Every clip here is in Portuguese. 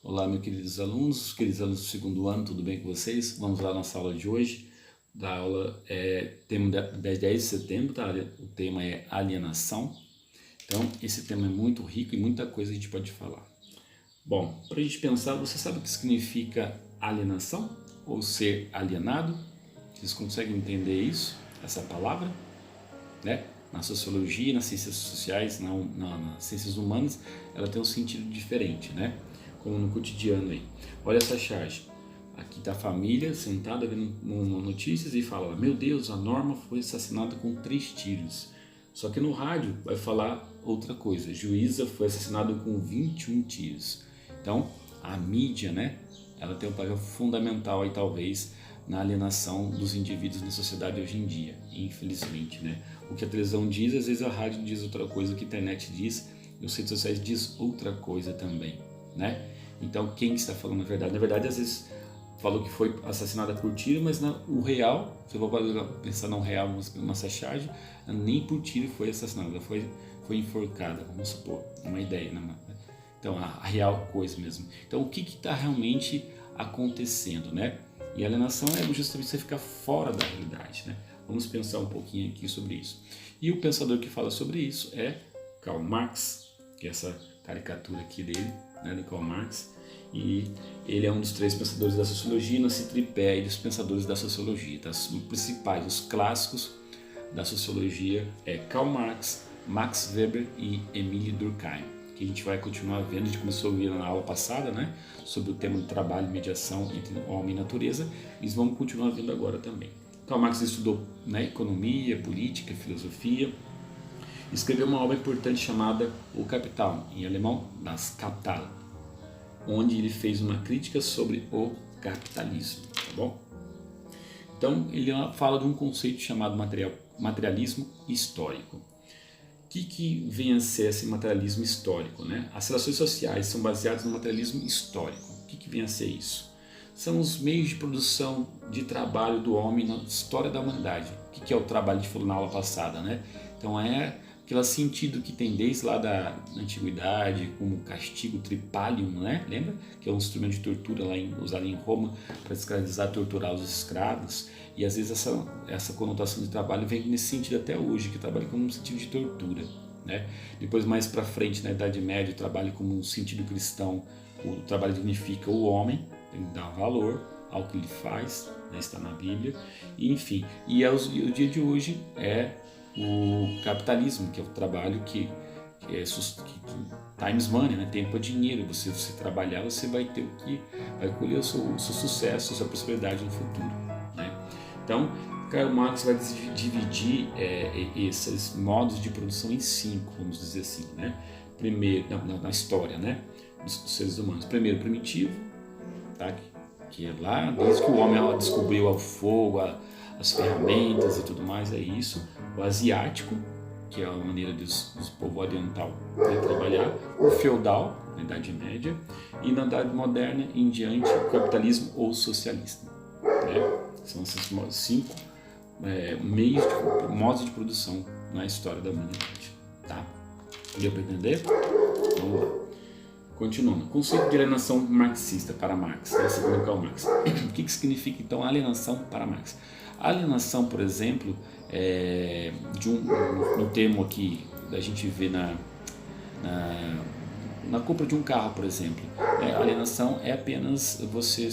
Olá, meus queridos alunos do segundo ano, tudo bem com vocês? Vamos lá à nossa aula de hoje. Da aula tema 10 de setembro, tá? O tema é alienação. Então, esse tema é muito rico e muita coisa a gente pode falar. Bom, para a gente pensar, você sabe o que significa alienação? Ou ser alienado? Vocês conseguem entender isso, essa palavra? Né? Na sociologia, nas ciências sociais, nas ciências humanas, ela tem um sentido diferente, né? Como no cotidiano aí. Olha essa charge. Aqui está a família sentada vendo notícias e fala: meu Deus, a Norma foi assassinada com 3 tiros. Só que no rádio vai falar outra coisa: Juíza foi assassinada com 21 tiros. Então, a mídia, né? Ela tem um papel fundamental aí, talvez, na alienação dos indivíduos na sociedade hoje em dia, infelizmente, né? O que a televisão diz, às vezes a rádio diz outra coisa, o que a internet diz e os redes sociais diz outra coisa também, né? Então, quem está falando a verdade? Na verdade, às vezes falou que foi assassinada por tiro, mas o real, se eu vou pensar no real, nossa charge, nem por tiro foi assassinada, ela foi enforcada, vamos supor, uma ideia, né? Então, a real coisa mesmo. Então, o que está realmente acontecendo, né? E a alienação é justamente você ficar fora da realidade, né? Vamos pensar um pouquinho aqui sobre isso. E o pensador que fala sobre isso é Karl Marx, que é essa caricatura aqui dele, né, de Karl Marx. E ele é um dos 3 pensadores da sociologia, nesse tripé dos pensadores da sociologia. Tá? Os principais, os clássicos da sociologia é Karl Marx, Max Weber e Emile Durkheim, que a gente vai continuar vendo. A gente começou a ver na aula passada, né, sobre o tema do trabalho e mediação entre homem e natureza, e vamos continuar vendo agora também. Karl Marx estudou, né, economia, política, filosofia, escreveu uma obra importante chamada O Capital, em alemão, Das Kapital, onde ele fez uma crítica sobre o capitalismo, tá bom? Então, ele fala de um conceito chamado materialismo histórico. O que vem a ser esse materialismo histórico, né? As relações sociais são baseadas no materialismo histórico. O que vem a ser isso? São os meios de produção de trabalho do homem na história da humanidade. O que é o trabalho? A gente falou na aula passada, né? Então, é aquele sentido que tem desde lá da antiguidade, como o castigo tripalium, né? Lembra? Que é um instrumento de tortura usado em Roma para escravizar, torturar os escravos. E às vezes essa conotação de trabalho vem nesse sentido até hoje, que o trabalho como um sentido de tortura, né? Depois, mais para frente, na Idade Média, o trabalho como um sentido cristão, o trabalho dignifica o homem, tem que dar valor ao que ele faz, né? Está na Bíblia, e, enfim. E o dia de hoje é o capitalismo, que é o trabalho que times money, né? Tempo é dinheiro. Você trabalhar, você vai ter vai colher o seu sucesso, a sua prosperidade no futuro, né? Então, Karl Marx vai dividir esses modos de produção em 5, vamos dizer assim, né? Primeiro, na história, né, dos seres humanos. Primeiro, primitivo, tá? Que é lá desde que o homem descobriu o fogo, as ferramentas e tudo mais, é isso. O asiático, que é a maneira dos povo oriental trabalhar. O feudal, na Idade Média. E na Idade Moderna em diante, o capitalismo ou socialista, né? São esses 5 modos de produção na história da humanidade, tá? Deu para entender? Vamos lá. Continuando, conceito de alienação marxista para Marx, segundo Karl Marx. O que significa então alienação para Marx? A alienação, por exemplo, no termo aqui a gente vê na compra de um carro, por exemplo. A alienação é apenas você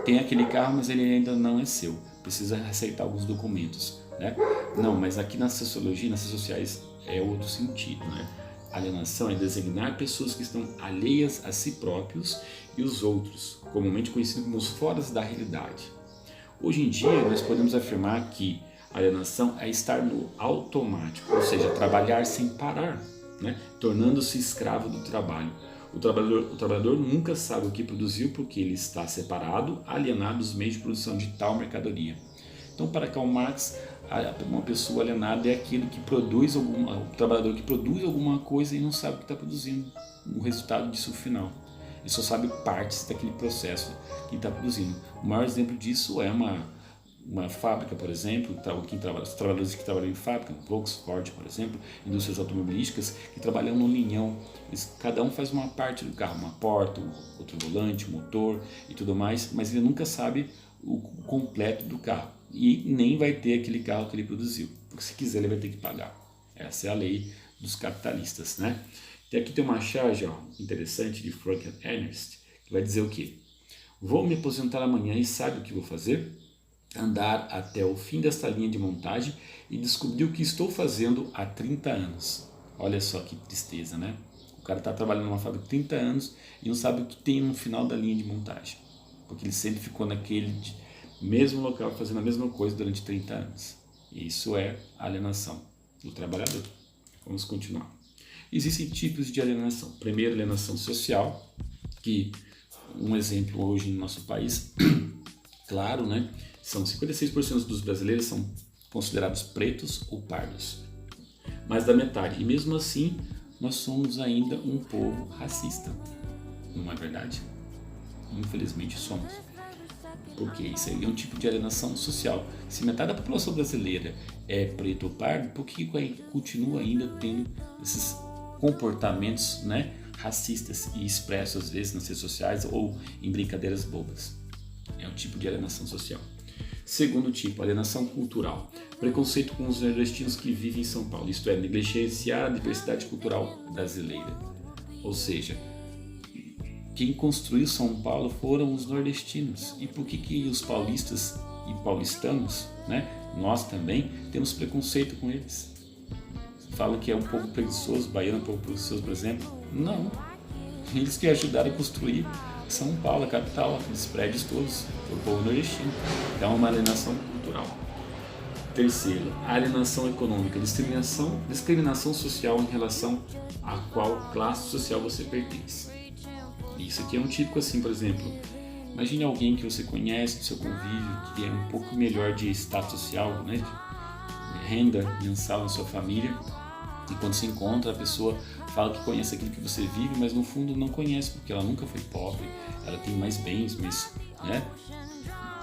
tem aquele carro, mas ele ainda não é seu, precisa aceitar alguns documentos, né? Não, mas aqui na sociologia, nas ciências sociais, é outro sentido, né? Alienação é designar pessoas que estão alheias a si próprios e os outros, comumente conhecidos como os foras da realidade. Hoje em dia, nós podemos afirmar que a alienação é estar no automático, ou seja, trabalhar sem parar, né? Tornando-se escravo do trabalho. O trabalhador nunca sabe o que produziu porque ele está separado, alienado dos meios de produção de tal mercadoria. Então, para Karl Marx, uma pessoa alienada é aquele que produz o trabalhador que produz alguma coisa e não sabe o que está produzindo, o resultado disso final. Ele só sabe partes daquele processo que está produzindo. O maior exemplo disso é uma fábrica, por exemplo, os trabalhadores que trabalham em fábrica, Volkswagen, por exemplo, indústrias automobilísticas, que trabalham no linhão, cada um faz uma parte do carro, uma porta, outro volante, motor e tudo mais, mas ele nunca sabe o completo do carro e nem vai ter aquele carro que ele produziu, porque se quiser ele vai ter que pagar. Essa é a lei dos capitalistas, né? E aqui tem uma charge interessante de Frank Ernest, que vai dizer o quê? Vou me aposentar amanhã e sabe o que vou fazer? Andar até o fim desta linha de montagem e descobrir o que estou fazendo há 30 anos. Olha só que tristeza, né? O cara está trabalhando numa fábrica há 30 anos e não sabe o que tem no final da linha de montagem, porque ele sempre ficou naquele mesmo local fazendo a mesma coisa durante 30 anos. Isso é alienação do trabalhador. Vamos continuar. Existem tipos de alienação. Primeiro, alienação social, que um exemplo hoje no nosso país, claro, né? São 56% dos brasileiros são considerados pretos ou pardos, mais da metade. E mesmo assim, nós somos ainda um povo racista, não é verdade? Infelizmente somos. Porque isso aí é um tipo de alienação social. Se metade da população brasileira é preto ou pardo, por que continua ainda tendo esses comportamentos, né, racistas e expressos às vezes nas redes sociais ou em brincadeiras bobas? É um tipo de alienação social. Segundo tipo, alienação cultural. Preconceito com os nordestinos que vivem em São Paulo, isto é, negligenciar a diversidade cultural brasileira. Ou seja, quem construiu São Paulo foram os nordestinos. E por que os paulistas e paulistanos, né, nós também, temos preconceito com eles? Falam que é um povo preguiçoso, baiano é um povo preguiçoso, por exemplo. Não. Eles que ajudaram a construir São Paulo, a capital, aqueles prédios todos, o povo nordestino. É uma alienação cultural. Terceiro, alienação econômica, discriminação social em relação a qual classe social você pertence. Isso aqui é um típico assim, por exemplo, imagine alguém que você conhece do seu convívio, que é um pouco melhor de status social, né, de renda mensal na sua família, e quando se encontra a pessoa fala que conhece aquilo que você vive, mas no fundo não conhece, porque ela nunca foi pobre, ela tem mais bens, mas, né,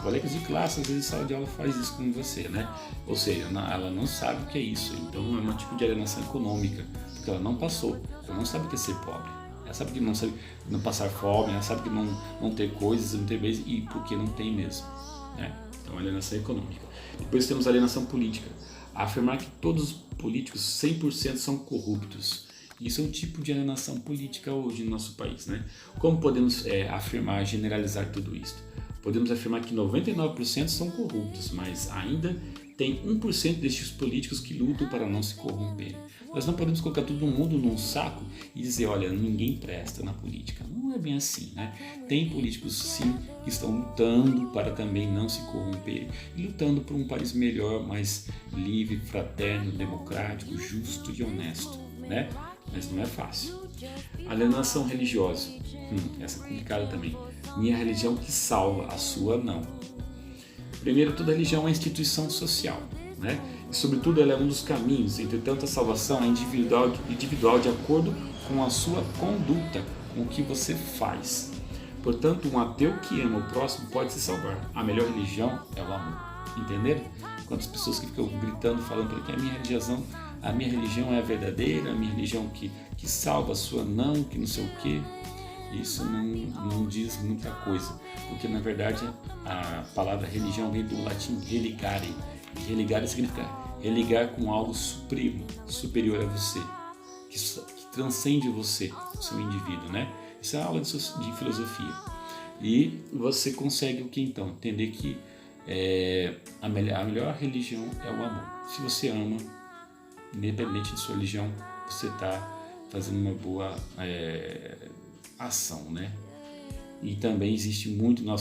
colegas de classe, às vezes a sala de aula faz isso com você, né, ou seja, ela não sabe o que é isso, então é um tipo de alienação econômica, porque ela não passou, ela não sabe o que é ser pobre. Ela sabe que não sabe não passar fome, ela sabe que não ter coisas, não ter bens, e porque não tem mesmo, né? Então, alienação econômica. Depois temos a alienação política. Afirmar que todos os políticos 100% são corruptos. Isso é um tipo de alienação política hoje no nosso país, né? Como podemos afirmar, generalizar tudo isso? Podemos afirmar que 99% são corruptos, mas ainda tem 1% destes políticos que lutam para não se corromperem. Nós não podemos colocar todo mundo num saco e dizer, olha, ninguém presta na política. Não é bem assim, né? Tem políticos, sim, que estão lutando para também não se corromperem e lutando por um país melhor, mais livre, fraterno, democrático, justo e honesto, né? Mas não é fácil. Alienação religiosa. Essa é complicada também. Minha religião que salva, a sua não. Primeiro, toda religião é uma instituição social, né? E, sobretudo, ela é um dos caminhos. Entretanto, a salvação é individual de acordo com a sua conduta, com o que você faz. Portanto, um ateu que ama o próximo pode se salvar. A melhor religião é o amor. Entenderam? Quantas pessoas que ficam gritando, falando que a minha religião é a verdadeira, a minha religião que salva, a sua não, que não sei o quê. Isso não diz muita coisa, porque na verdade a palavra religião vem do latim religare. E religare significa religar com algo supremo, superior a você, que transcende você, o seu indivíduo, né? Isso é aula de filosofia. E você consegue o que então? Entender que a melhor religião é o amor. Se você ama, independente de sua religião, você está fazendo uma boa ação, né? E também existe muito no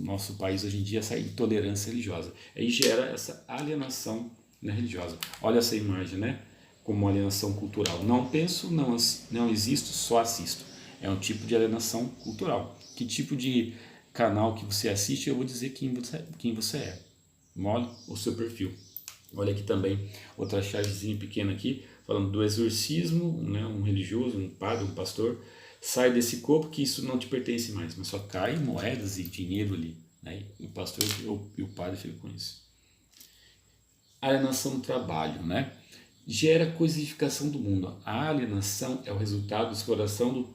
nosso país hoje em dia essa intolerância religiosa. Aí gera essa alienação, né, religiosa. Olha essa imagem, né? Como alienação cultural. Não penso, não existo, só assisto. É um tipo de alienação cultural. Que tipo de canal que você assiste, eu vou dizer quem você é. Mole o seu perfil. Olha aqui também outra chavezinha pequena aqui, falando do exorcismo, né? Um religioso, um padre, um pastor, sai desse corpo que isso não te pertence mais, mas só cai moedas e dinheiro ali. né? E o pastor e o padre ficam com isso. Alienação do trabalho, né? Gera coisificação do mundo. A alienação é o resultado da exploração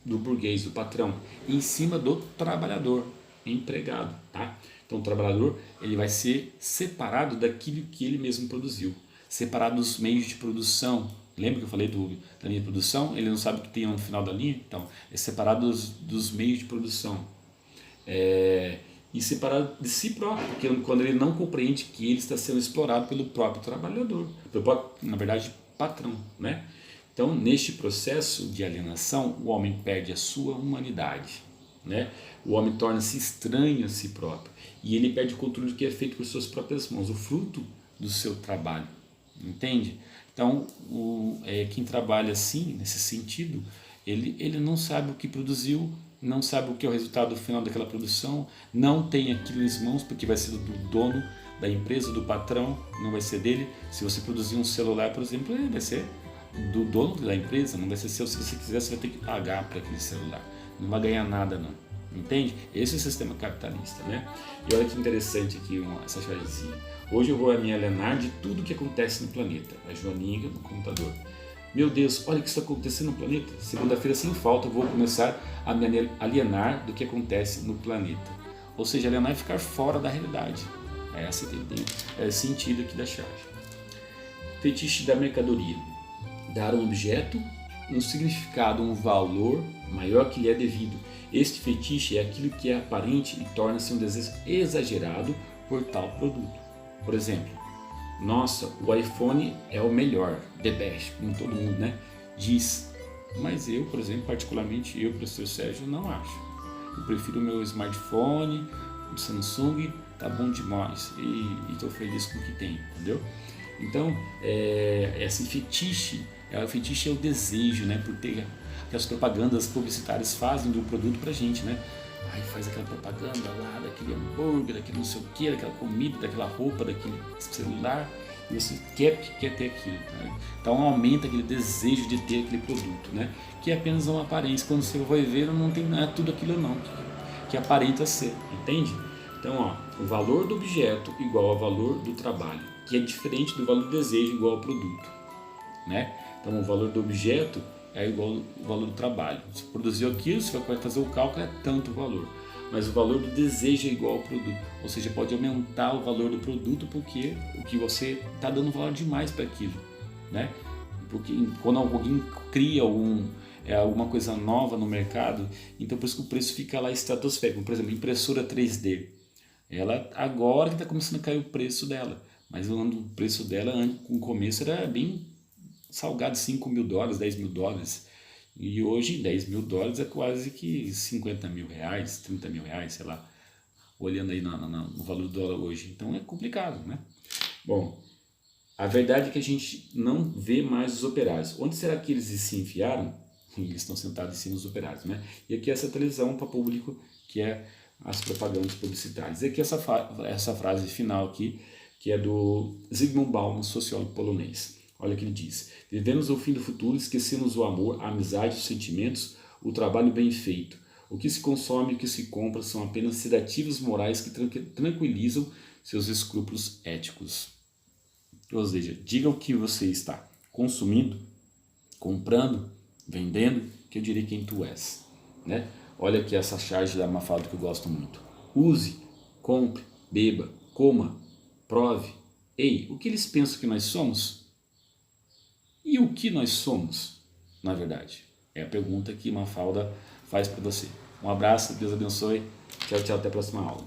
do burguês, do patrão, em cima do trabalhador, empregado, tá? Então o trabalhador ele vai ser separado daquilo que ele mesmo produziu, separado dos meios de produção. Lembra que eu falei da linha de produção? Ele não sabe o que tem no final da linha? Então, é separado dos meios de produção. E separado de si próprio, porque quando ele não compreende que ele está sendo explorado pelo próprio trabalhador, pelo próprio, na verdade, patrão, né? Então, neste processo de alienação, o homem perde a sua humanidade, né? O homem torna-se estranho a si próprio e ele perde o controle do que é feito por suas próprias mãos, o fruto do seu trabalho, entende? Então, quem trabalha assim, nesse sentido, ele não sabe o que produziu, não sabe o que é o resultado final daquela produção, não tem aquilo em mãos, porque vai ser do dono da empresa, do patrão, não vai ser dele. Se você produzir um celular, por exemplo, ele vai ser do dono da empresa, não vai ser seu. Se você quiser, você vai ter que pagar para aquele celular. Não vai ganhar nada, não. Entende? Esse é o sistema capitalista, né? E olha que interessante aqui essa chavezinha. Hoje eu vou me alienar de tudo que acontece no planeta. A Joaninha no computador. Meu Deus, olha o que está acontecendo no planeta. Segunda-feira, sem falta, eu vou começar a me alienar do que acontece no planeta. Ou seja, alienar é ficar fora da realidade. É esse sentido aqui da chave. Fetiche da mercadoria. Dar um objeto um significado, um valor maior que lhe é devido. Este fetiche é aquilo que é aparente e torna-se um desejo exagerado por tal produto. Por exemplo, nossa, o iPhone é o melhor, the best, como todo mundo, né, diz. Mas eu, por exemplo, particularmente eu, professor Sérgio, não acho. Eu prefiro o meu smartphone, o Samsung, tá bom demais e estou feliz com o que tem, entendeu? Então, esse fetiche, o fetiche é o desejo, né, por ter que as propagandas publicitárias fazem do produto pra gente, né? Aí faz aquela propaganda lá daquele hambúrguer, daquele não sei o que, daquela comida, daquela roupa, daquele celular, e você quer ter aquilo, né? Então aumenta aquele desejo de ter aquele produto, né? Que é apenas uma aparência. Quando você vai ver, não tem nada, tudo aquilo não, que aparenta ser, entende? Então, ó, o valor do objeto igual ao valor do trabalho, que é diferente do valor do desejo igual ao produto, né? Então, o valor do objeto é igual ao valor do trabalho. Você produziu aquilo, você vai fazer o cálculo, é tanto o valor. Mas o valor do desejo é igual ao produto. Ou seja, pode aumentar o valor do produto porque o que você está dando valor demais para aquilo, né? Porque quando alguém cria alguma coisa nova no mercado, então por isso que o preço fica lá estratosférico. Por exemplo, impressora 3D. Ela agora que está começando a cair o preço dela. Mas o preço dela no começo era bem salgado, $5.000, $10.000. E hoje $10.000 é quase que R$50.000, R$30.000, sei lá, olhando aí no valor do dólar hoje. Então é complicado, né? Bom, a verdade é que a gente não vê mais os operários. Onde será que eles se enfiaram? Eles estão sentados em cima dos operários, né? E aqui essa televisão para público, que é as propagandas publicitárias. E aqui essa frase final aqui, que é do Zygmunt Bauman, sociólogo polonês. Olha o que ele diz: vivemos o fim do futuro, esquecemos o amor, a amizade, os sentimentos, o trabalho bem feito. O que se consome e o que se compra são apenas sedativos morais que tranquilizam seus escrúpulos éticos. Ou seja, diga o que você está consumindo, comprando, vendendo, que eu direi quem tu és, né? Olha aqui essa charge da Mafalda que eu gosto muito. Use, compre, beba, coma, prove. Ei, o que eles pensam que nós somos? E o que nós somos, na verdade? É a pergunta que Mafalda faz para você. Um abraço, Deus abençoe. Tchau, tchau, até a próxima aula.